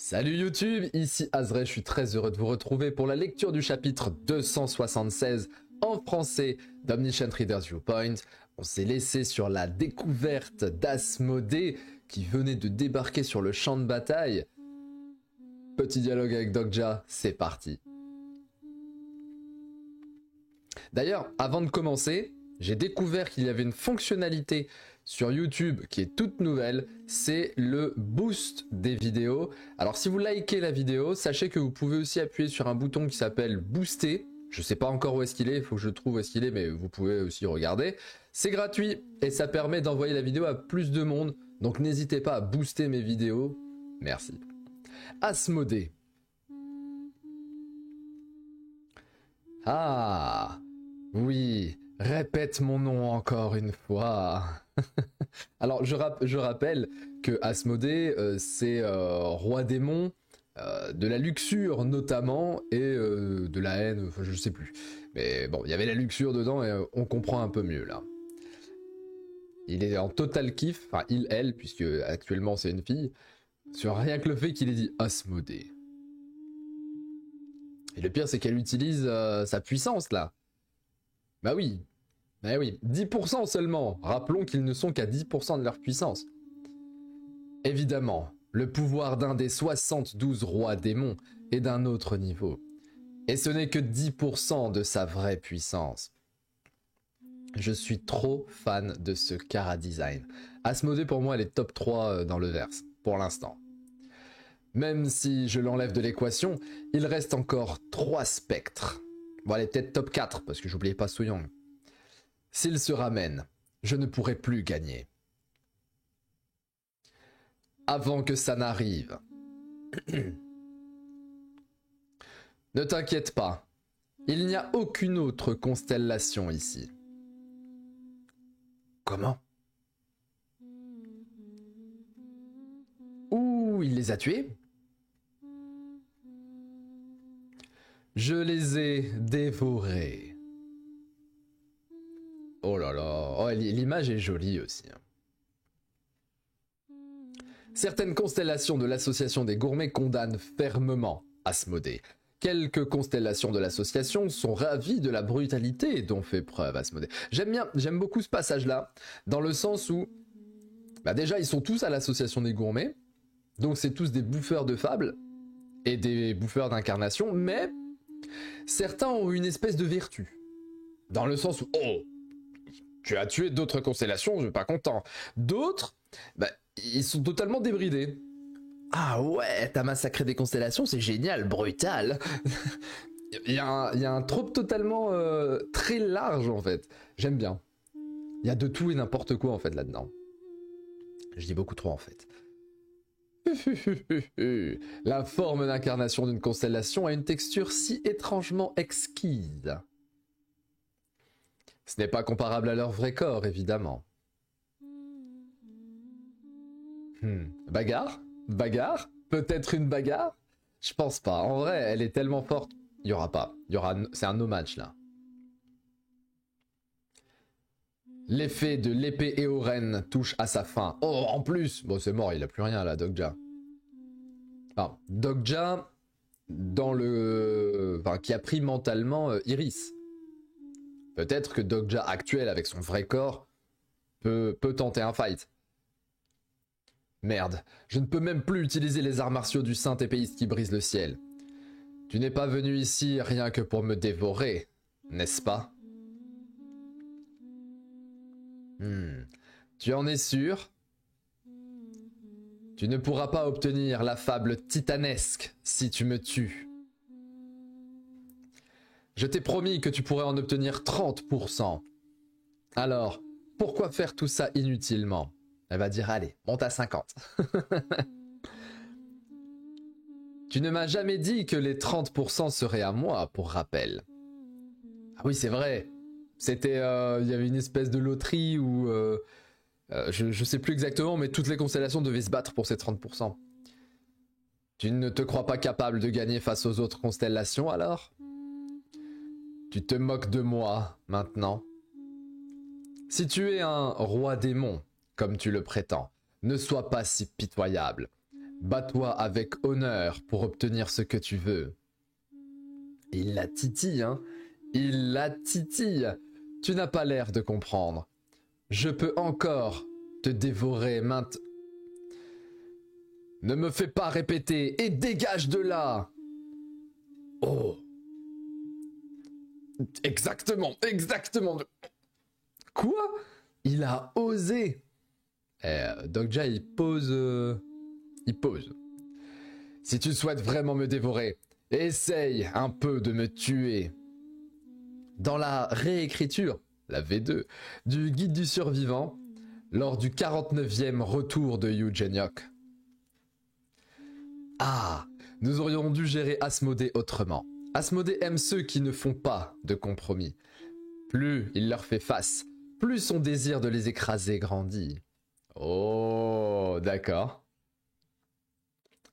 Salut YouTube, ici Azray, je suis très heureux de vous retrouver pour la lecture du chapitre 276 en français d'Omniscient Reader's Viewpoint. On s'est laissé sur la découverte d'Asmodée qui venait de débarquer sur le champ de bataille. Petit dialogue avec Dokja, c'est parti. D'ailleurs, avant de commencer, j'ai découvert qu'il y avait une fonctionnalité sur YouTube qui est toute nouvelle, c'est le boost des vidéos. Alors si vous likez la vidéo, sachez que vous pouvez aussi appuyer sur un bouton qui s'appelle booster. Je sais pas encore où est-ce qu'il est, il faut que je trouve où est-ce qu'il est, mais vous pouvez aussi regarder. C'est gratuit et ça permet d'envoyer la vidéo à plus de monde, donc n'hésitez pas à booster mes vidéos. Merci. Asmodée. Ah oui, répète mon nom encore une fois. Alors je rappelle que Asmodée c'est roi démon, de la luxure notamment et de la haine, enfin je sais plus. Mais bon, il y avait la luxure dedans et on comprend un peu mieux là. Il est en total kiff, enfin il, elle, puisque actuellement c'est une fille, sur rien que le fait qu'il ait dit Asmodée. Et le pire c'est qu'elle utilise sa puissance là. Bah oui. Eh oui, 10% seulement. Rappelons qu'ils ne sont qu'à 10% de leur puissance. Évidemment, le pouvoir d'un des 72 rois démons est d'un autre niveau. Et ce n'est que 10% de sa vraie puissance. Je suis trop fan de ce Kara design. Asmodée pour moi elle est top 3 dans le verse, pour l'instant. Même si je l'enlève de l'équation, il reste encore 3 spectres. Bon, elle est peut-être top 4, parce que j'oubliais pas Soyoung. S'il se ramène, je ne pourrai plus gagner. Avant que ça n'arrive. Ne t'inquiète pas, il n'y a aucune autre constellation ici. Comment? Ouh, il les a tués? Je les ai dévorés. Oh là là, oh, l'image est jolie aussi. Certaines constellations de l'association des gourmets condamnent fermement Asmodée. Quelques constellations de l'association sont ravies de la brutalité dont fait preuve Asmodée. J'aime beaucoup ce passage-là, dans le sens où, bah déjà ils sont tous à l'association des gourmets, donc c'est tous des bouffeurs de fables, et des bouffeurs d'incarnation, mais certains ont une espèce de vertu. Dans le sens où, oh, tu as tué d'autres constellations, je suis pas content. D'autres, bah, ils sont totalement débridés. Ah ouais, t'as massacré des constellations, c'est génial, brutal. il y a un trope totalement très large en fait. J'aime bien. Il y a de tout et n'importe quoi en fait là-dedans. Je dis beaucoup trop en fait. La forme d'incarnation d'une constellation a une texture si étrangement exquise. Ce n'est pas comparable à leur vrai corps, évidemment. Bagarre? Bagarre? Peut-être une bagarre? Je pense pas. En vrai, elle est tellement forte. Il y aura pas. C'est un no match là. L'effet de l'épée Éoren touche à sa fin. Oh, en plus! Bon, c'est mort, il a plus rien là, Dokja. Enfin, Dokja, dans le... Enfin, qui a pris mentalement Iris. Peut-être que Dokja actuel avec son vrai corps peut tenter un fight. Merde, je ne peux même plus utiliser les arts martiaux du saint épéiste qui brise le ciel. Tu n'es pas venu ici rien que pour me dévorer, n'est-ce pas? Tu en es sûr? Tu ne pourras pas obtenir la fable titanesque si tu me tues. Je t'ai promis que tu pourrais en obtenir 30%. Alors, pourquoi faire tout ça inutilement? Elle va dire, allez, monte à 50. Tu ne m'as jamais dit que les 30% seraient à moi, pour rappel. Ah oui, c'est vrai. C'était, il y avait une espèce de loterie où, je sais plus exactement, mais toutes les constellations devaient se battre pour ces 30%. Tu ne te crois pas capable de gagner face aux autres constellations, alors? Tu te moques de moi, maintenant. Si tu es un roi démon, comme tu le prétends, ne sois pas si pitoyable. Bats-toi avec honneur pour obtenir ce que tu veux. Il la titille, hein. Il la titille. Tu n'as pas l'air de comprendre. Je peux encore te dévorer maintenant. Ne me fais pas répéter et dégage de là. Oh. Exactement, exactement. Quoi? Il a osé. Dokja, il pose. Il pose. Si tu souhaites vraiment me dévorer, essaye un peu de me tuer. Dans la réécriture, la V2, du guide du survivant, lors du 49e retour de Eugeniok. Ah, nous aurions dû gérer Asmodée autrement. Asmodée aime ceux qui ne font pas de compromis. Plus il leur fait face, plus son désir de les écraser grandit. Oh, d'accord.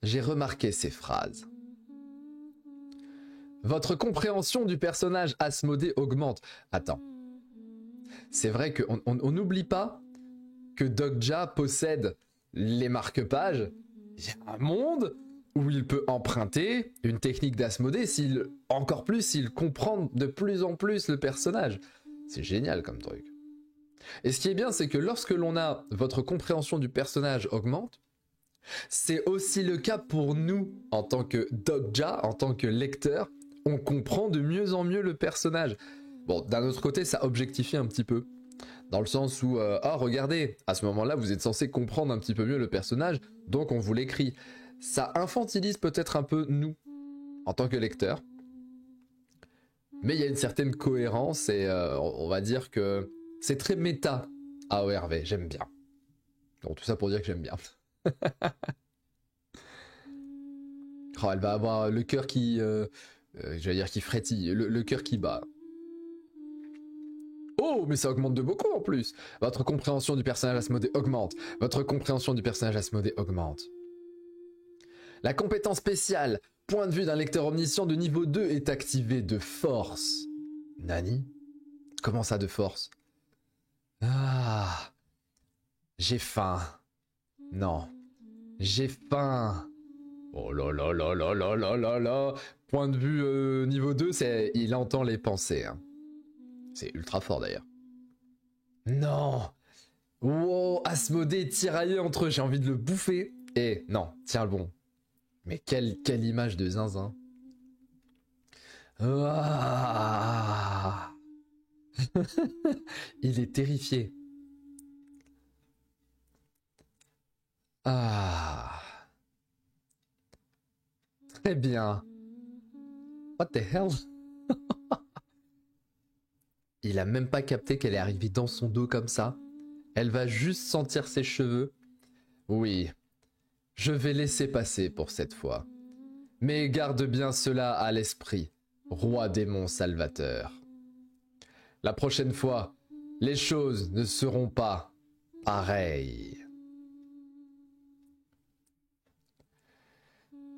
J'ai remarqué ces phrases. Votre compréhension du personnage Asmodée augmente. Attends. C'est vrai qu'on n'oublie pas que Dokja possède les marque-pages. Il y a un monde où il peut emprunter une technique d'Asmodée, encore plus s'il comprend de plus en plus le personnage. C'est génial comme truc. Et ce qui est bien, c'est que lorsque l'on a votre compréhension du personnage augmente, c'est aussi le cas pour nous en tant que Dokja, en tant que lecteur. On comprend de mieux en mieux le personnage. Bon, d'un autre côté, ça objectifie un petit peu. Dans le sens où, regardez, à ce moment-là, vous êtes censé comprendre un petit peu mieux le personnage, donc on vous l'écrit. Ça infantilise peut-être un peu nous, en tant que lecteurs. Mais il y a une certaine cohérence et on va dire que c'est très méta AORV, j'aime bien. Donc tout ça pour dire que j'aime bien. Oh, elle va avoir le cœur qui... j'allais dire qui frétille, le cœur qui bat. Oh, mais ça augmente de beaucoup en plus. Votre compréhension du personnage Asmodée augmente. Votre compréhension du personnage Asmodée augmente. La compétence spéciale, point de vue d'un lecteur omniscient de niveau 2 est activée de force. Nani? Comment ça de force? Ah, j'ai faim. Non, j'ai faim. Oh là là là là là là là là. Point de vue niveau 2, c'est il entend les pensées. Hein. C'est ultra fort d'ailleurs. Non. Wow, Asmodée tiraillé entre eux, j'ai envie de le bouffer. Et non, tiens le bon. Mais quelle image de zinzin. Ah. Il est terrifié. Ah. Très bien. What the hell? Il a même pas capté qu'elle est arrivée dans son dos comme ça. Elle va juste sentir ses cheveux. Oui, je vais laisser passer pour cette fois. Mais garde bien cela à l'esprit, roi démon salvateur. La prochaine fois, les choses ne seront pas pareilles.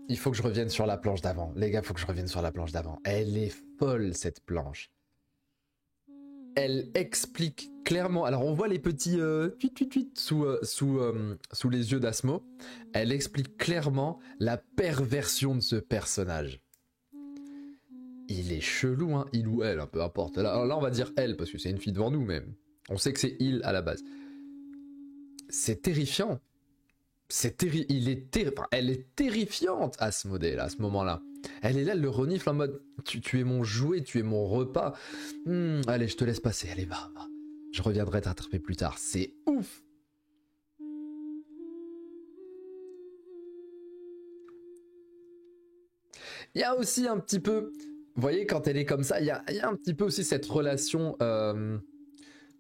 Il faut que je revienne sur la planche d'avant. Les gars, il faut que je revienne sur la planche d'avant. Elle est folle, cette planche. Elle explique clairement... Alors, on voit les petits sous les yeux d'Asmo. Elle explique clairement la perversion de ce personnage. Il est chelou, hein. Il ou elle, hein, peu importe. Là, on va dire elle, parce que c'est une fille devant nous, même. On sait que c'est il à la base. C'est terrifiant. Elle est terrifiante, Asmodée, là, à ce moment-là. Elle est là, elle le renifle en mode tu es mon jouet, tu es mon repas. Allez, je te laisse passer, allez, va. Je reviendrai t'attraper plus tard. C'est ouf. Il y a aussi un petit peu, vous voyez, quand elle est comme ça, il y a un petit peu aussi cette relation,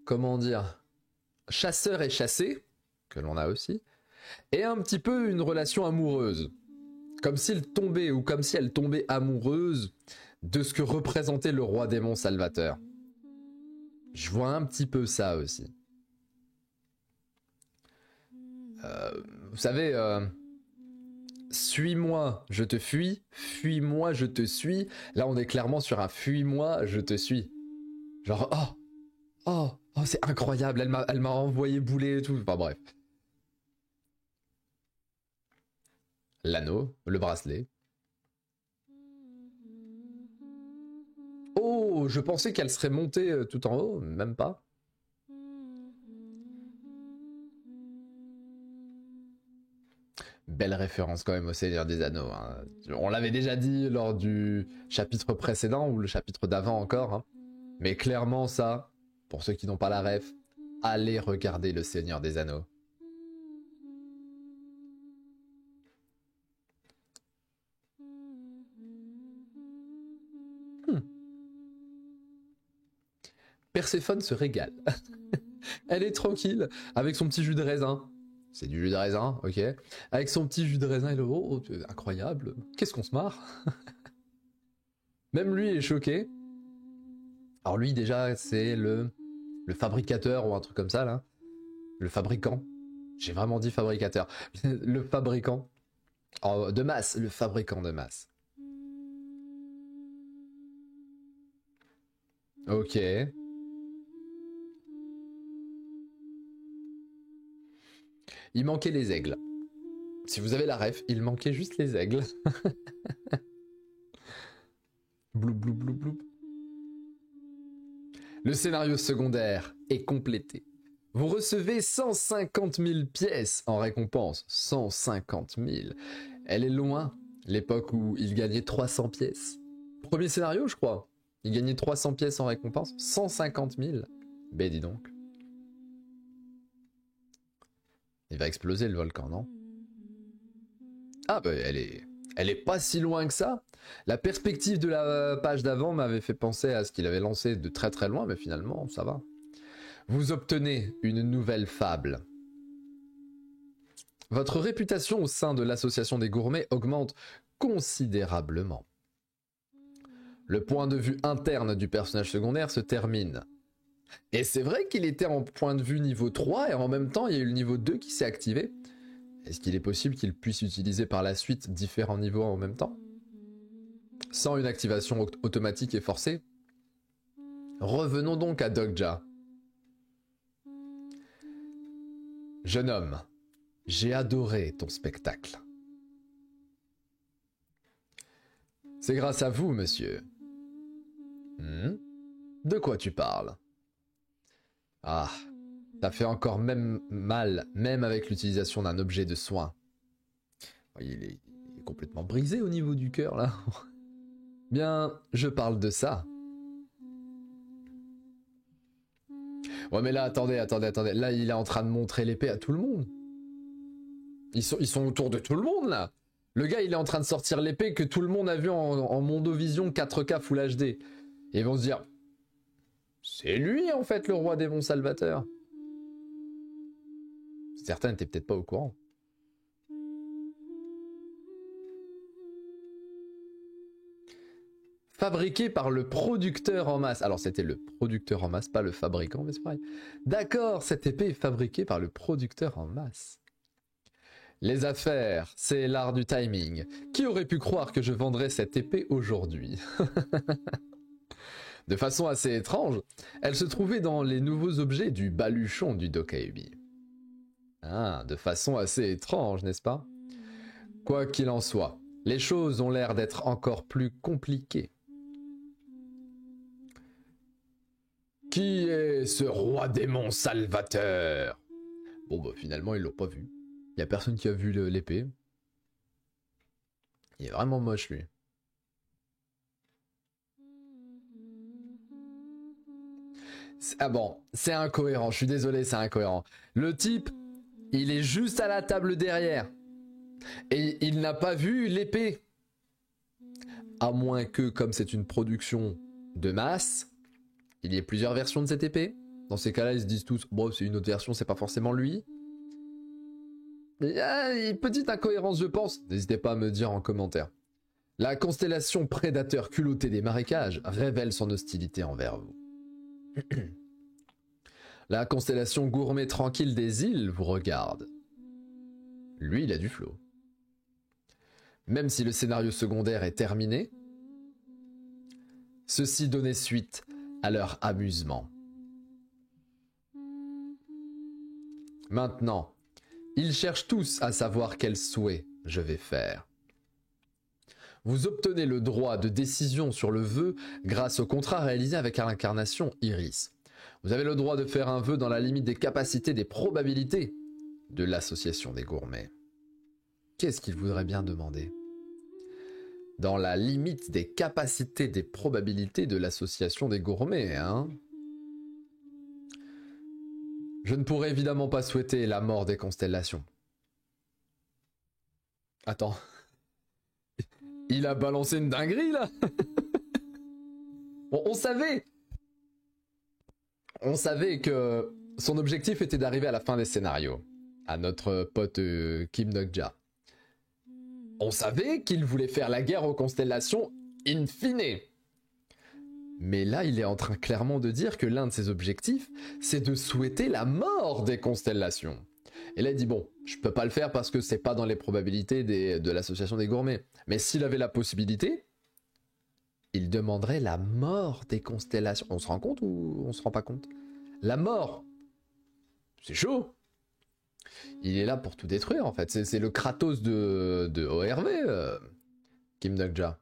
comment dire, chasseur et chassé, que l'on a aussi, et un petit peu une relation amoureuse. Comme s'il tombait, ou comme si elle tombait amoureuse de ce que représentait le roi démon salvateur. Je vois un petit peu ça aussi. Vous savez, suis-moi, je te fuis, fuis-moi, je te suis. Là, on est clairement sur un fuis-moi, je te suis. Genre, oh, c'est incroyable, elle m'a envoyé bouler et tout. Enfin bref. L'anneau, le bracelet. Oh, je pensais qu'elle serait montée tout en haut, même pas. Belle référence quand même au Seigneur des Anneaux. Hein. On l'avait déjà dit lors du chapitre précédent ou le chapitre d'avant encore. Hein. Mais clairement ça, pour ceux qui n'ont pas la ref, allez regarder le Seigneur des Anneaux. Perséphone se régale. Elle est tranquille avec son petit jus de raisin. C'est du jus de raisin, ok. Avec son petit jus de raisin, et le oh, incroyable. Qu'est-ce qu'on se marre. Même lui est choqué. Alors lui déjà, c'est le fabricateur ou un truc comme ça là. Le fabricant. J'ai vraiment dit fabricateur. Le fabricant. Oh, de masse, le fabricant de masse. Ok. Il manquait les aigles. Si vous avez la ref, il manquait juste les aigles. Bloup, bloup, bloup, bloup. Le scénario secondaire est complété. Vous recevez 150 000 pièces en récompense. 150 000. Elle est loin, l'époque où il gagnait 300 pièces. Premier scénario, je crois. Il gagnait 300 pièces en récompense. 150 000. Ben dis donc. Il va exploser le volcan, non? Ah bah elle est pas si loin que ça. La perspective de la page d'avant m'avait fait penser à ce qu'il avait lancé de très très loin, mais finalement ça va. Vous obtenez une nouvelle fable. Votre réputation au sein de l'association des gourmets augmente considérablement. Le point de vue interne du personnage secondaire se termine. Et c'est vrai qu'il était en point de vue niveau 3 et en même temps il y a eu le niveau 2 qui s'est activé. Est-ce qu'il est possible qu'il puisse utiliser par la suite différents niveaux en même temps? Sans une activation automatique et forcée? Revenons donc à Dogja. Jeune homme, j'ai adoré ton spectacle. C'est grâce à vous, monsieur. De quoi tu parles? Ah, ça fait encore même mal, même avec l'utilisation d'un objet de soin. Il est complètement brisé au niveau du cœur, là. Bien, je parle de ça. Ouais, mais là, attendez. Là, il est en train de montrer l'épée à tout le monde. Ils sont autour de tout le monde, là. Le gars, il est en train de sortir l'épée que tout le monde a vu en Mondovision 4K Full HD. Et ils vont se dire... C'est lui, en fait, le roi démon salvateur. Certains n'étaient peut-être pas au courant. Fabriqué par le producteur en masse. Alors, c'était le producteur en masse, pas le fabricant, mais c'est pareil. D'accord, cette épée est fabriquée par le producteur en masse. Les affaires, c'est l'art du timing. Qui aurait pu croire que je vendrais cette épée aujourd'hui? De façon assez étrange, elle se trouvait dans les nouveaux objets du baluchon du Dokkaebi. Ah, de façon assez étrange, n'est-ce pas? Quoi qu'il en soit, les choses ont l'air d'être encore plus compliquées. Qui est ce roi démon salvateur? Bon bah finalement ils l'ont pas vu. Il y a personne qui a vu l'épée. Il est vraiment moche lui. Ah bon, c'est incohérent, je suis désolé, c'est incohérent. Le type, il est juste à la table derrière. Et il n'a pas vu l'épée. À moins que, comme c'est une production de masse, il y ait plusieurs versions de cette épée. Dans ces cas-là, ils se disent tous, bon, c'est une autre version, c'est pas forcément lui. Il y a une petite incohérence, je pense. N'hésitez pas à me dire en commentaire. La constellation prédateur culotté des marécages révèle son hostilité envers vous. La constellation gourmet tranquille des îles vous regarde. Lui, il a du flow. Même si le scénario secondaire est terminé, ceux-ci donnaient suite à leur amusement. Maintenant, ils cherchent tous à savoir quel souhait je vais faire. Vous obtenez le droit de décision sur le vœu grâce au contrat réalisé avec l'incarnation Iris. Vous avez le droit de faire un vœu dans la limite des capacités, des probabilités de l'association des gourmets. Qu'est-ce qu'il voudrait bien demander? Dans la limite des capacités, des probabilités de l'association des gourmets, hein? Je ne pourrais évidemment pas souhaiter la mort des constellations. Attends. Il a balancé une dinguerie, là. Bon, on savait que son objectif était d'arriver à la fin des scénarios. À notre pote Kim Nok-ja. On savait qu'il voulait faire la guerre aux constellations in fine. Mais là, il est en train clairement de dire que l'un de ses objectifs, c'est de souhaiter la mort des constellations. Et là, il dit, bon, je peux pas le faire parce que c'est pas dans les probabilités de l'association des gourmets. Mais s'il avait la possibilité, il demanderait la mort des constellations. On se rend compte ou on se rend pas compte? La mort, c'est chaud. Il est là pour tout détruire, en fait. C'est le Kratos de ORV, Kim Nok-ja.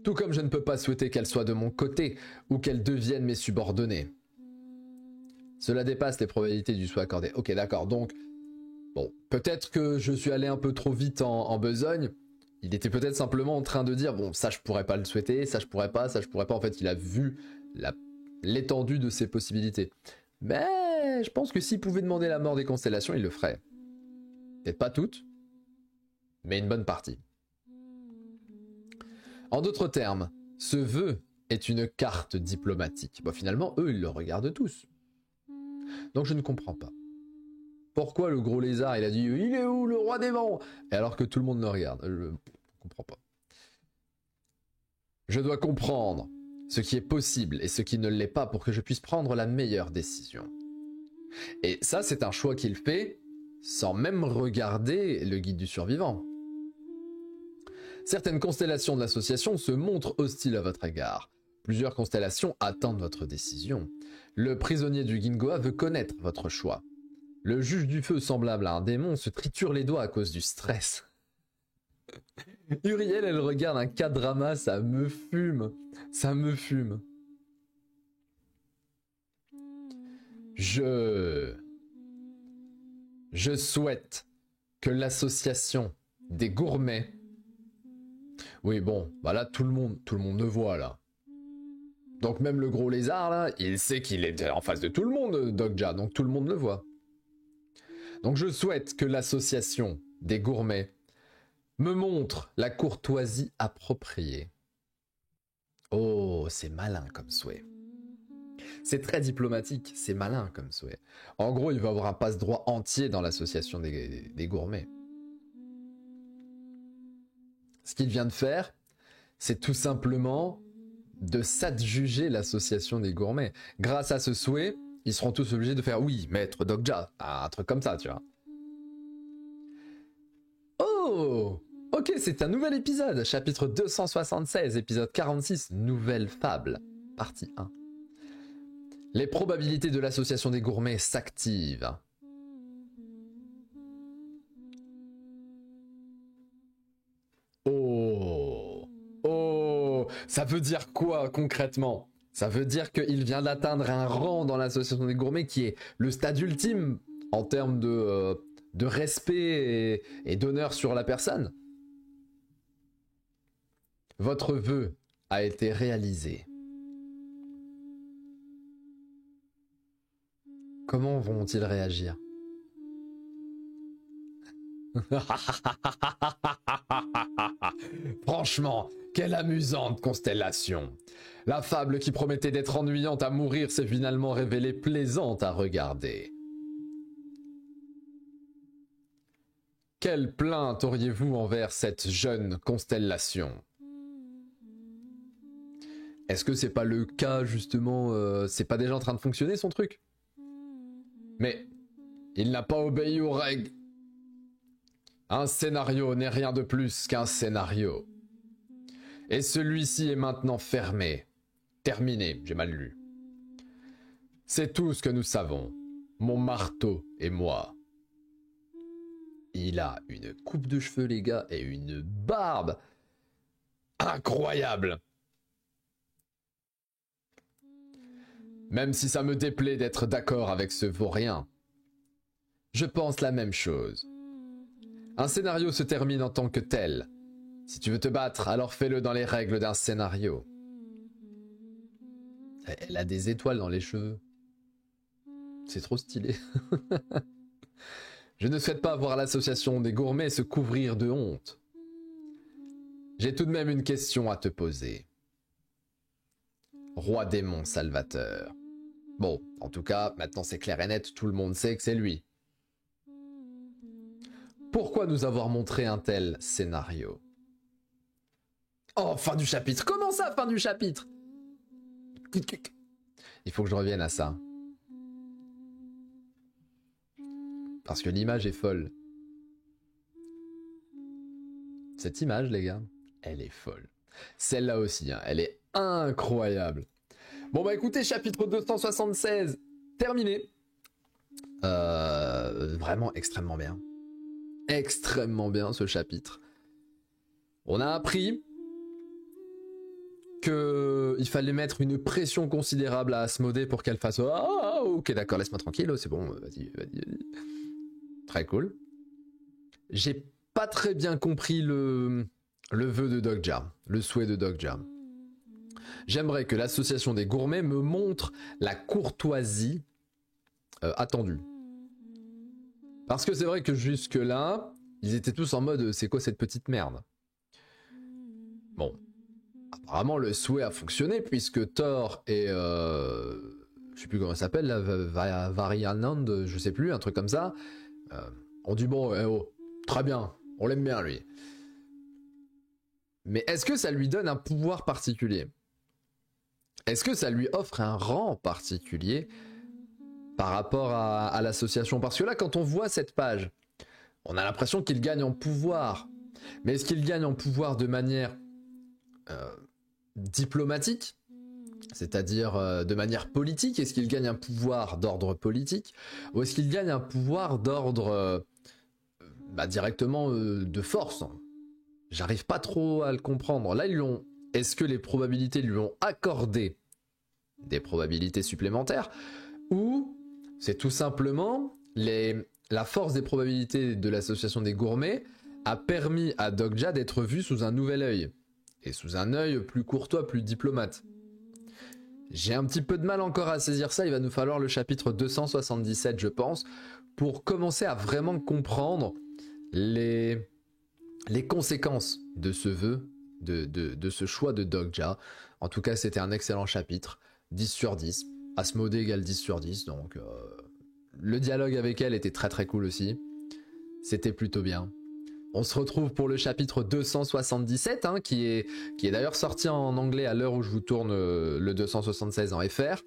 Tout comme je ne peux pas souhaiter qu'elle soit de mon côté ou qu'elle devienne mes subordonnés. Cela dépasse les probabilités du souhait accordé. Ok, d'accord. Donc, bon, peut-être que je suis allé un peu trop vite en besogne. Il était peut-être simplement en train de dire, bon, ça je pourrais pas le souhaiter, ça je pourrais pas, ça je pourrais pas. En fait, il a vu l'étendue de ses possibilités. Mais je pense que s'il pouvait demander la mort des constellations, il le ferait. Peut-être pas toutes, mais une bonne partie. En d'autres termes, ce vœu est une carte diplomatique. Bon, finalement, eux, ils le regardent tous. Donc je ne comprends pas. Pourquoi le gros lézard, il a dit « Il est où le roi des vents ?» Et alors que tout le monde le regarde. Je ne comprends pas. Je dois comprendre ce qui est possible et ce qui ne l'est pas pour que je puisse prendre la meilleure décision. Et ça, c'est un choix qu'il fait sans même regarder le guide du survivant. Certaines constellations de l'association se montrent hostiles à votre égard. Plusieurs constellations attendent votre décision. Le prisonnier du Gingoa veut connaître votre choix. Le juge du feu, semblable à un démon, se triture les doigts à cause du stress. Uriel, elle regarde un K-drama, ça me fume. Ça me fume. Je souhaite que l'association des gourmets... Oui, bon, bah là, tout le monde le voit, là. Donc même le gros lézard, là, il sait qu'il est en face de tout le monde, Dogja, donc tout le monde le voit. Donc je souhaite que l'association des gourmets me montre la courtoisie appropriée. Oh, c'est malin comme souhait. C'est très diplomatique, c'est malin comme souhait. En gros, il va avoir un passe-droit entier dans l'association des gourmets. Ce qu'il vient de faire, c'est tout simplement de s'adjuger l'association des gourmets. Grâce à ce souhait, ils seront tous obligés de faire « Oui, maître Dogja », un truc comme ça, tu vois. Oh! Ok, c'est un nouvel épisode, chapitre 276, épisode 46, nouvelle fable, partie 1. Les probabilités de l'association des gourmets s'activent. Oh! Oh! Ça veut dire quoi concrètement? Ça veut dire qu'il vient d'atteindre un rang dans l'association des gourmets qui est le stade ultime en termes de respect et d'honneur sur la personne. Votre vœu a été réalisé. Comment vont-ils réagir? Franchement, quelle amusante constellation. La fable qui promettait d'être ennuyante à mourir s'est finalement révélée plaisante à regarder. Quelle plainte auriez-vous envers cette jeune constellation? Est-ce que c'est pas le cas justement, c'est pas déjà en train de fonctionner son truc? Mais il n'a pas obéi aux règles. Un scénario n'est rien de plus qu'un scénario. Et celui-ci est maintenant fermé. Terminé, j'ai mal lu. C'est tout ce que nous savons, mon marteau et moi. Il a une coupe de cheveux, les gars, et une barbe. Incroyable. Même si ça me déplaît d'être d'accord avec ce vaurien, je pense la même chose. Un scénario se termine en tant que tel. Si tu veux te battre, alors fais-le dans les règles d'un scénario. Elle a des étoiles dans les cheveux. C'est trop stylé. Je ne souhaite pas voir l'association des gourmets se couvrir de honte. J'ai tout de même une question à te poser. Roi démon salvateur. Bon, en tout cas, maintenant c'est clair et net, tout le monde sait que c'est lui. Pourquoi nous avoir montré un tel scénario? Oh, fin du chapitre. Comment ça, fin du chapitre? Il faut que je revienne à ça. Parce que l'image est folle. Cette image, les gars, elle est folle. Celle-là aussi, hein, elle est incroyable. Bon bah écoutez, chapitre 276, terminé. Vraiment extrêmement bien. Extrêmement bien ce chapitre. On a appris qu'il fallait mettre une pression considérable à Asmodée pour qu'elle fasse « Ah, ok d'accord, laisse-moi tranquille, c'est bon, vas-y. » Très cool. J'ai pas très bien compris le vœu de Dogja, le souhait de Dogja. J'aimerais que l'association des gourmets me montre la courtoisie attendue. Parce que c'est vrai que jusque-là, ils étaient tous en mode « c'est quoi cette petite merde ?» Bon, apparemment le souhait a fonctionné puisque Thor et... je sais plus comment ça s'appelle, la Varianand, je sais plus, un truc comme ça, ont dit « bon, très bien, on l'aime bien lui. » Mais est-ce que ça lui donne un pouvoir particulier? Est-ce que ça lui offre un rang particulier par rapport à l'association? Parce que là, quand on voit cette page, on a l'impression qu'il gagne en pouvoir. Mais est-ce qu'il gagne en pouvoir de manière diplomatique? C'est-à-dire de manière politique? Est-ce qu'il gagne un pouvoir d'ordre politique? Ou est-ce qu'il gagne un pouvoir d'ordre directement de force? J'arrive pas trop à le comprendre. Là, est-ce que les probabilités lui ont accordé des probabilités supplémentaires? Ou c'est tout simplement la force des probabilités de l'association des gourmets a permis à Dogja d'être vu sous un nouvel œil. Et sous un œil plus courtois, plus diplomate. J'ai un petit peu de mal encore à saisir ça. Il va nous falloir le chapitre 277, je pense, pour commencer à vraiment comprendre les conséquences de ce vœu, de ce choix de Dogja. En tout cas, c'était un excellent chapitre. 10 sur 10. Asmodée égale 10 sur 10. Donc, le dialogue avec elle était très très cool aussi. C'était plutôt bien. On se retrouve pour le chapitre 277, hein, qui est d'ailleurs sorti en anglais à l'heure où je vous tourne le 276 en FR.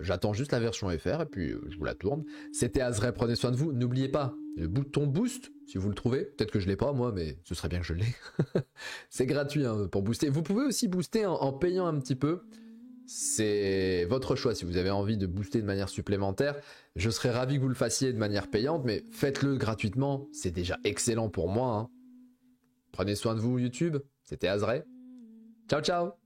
J'attends juste la version FR et puis je vous la tourne. C'était Azray, prenez soin de vous. N'oubliez pas le bouton boost si vous le trouvez. Peut-être que je l'ai pas moi, mais ce serait bien que je l'ai. C'est gratuit hein, pour booster. Vous pouvez aussi booster en payant un petit peu. C'est votre choix si vous avez envie de booster de manière supplémentaire. Je serais ravi que vous le fassiez de manière payante, mais faites-le gratuitement. C'est déjà excellent pour moi. Hein. Prenez soin de vous YouTube. C'était Azray. Ciao ciao.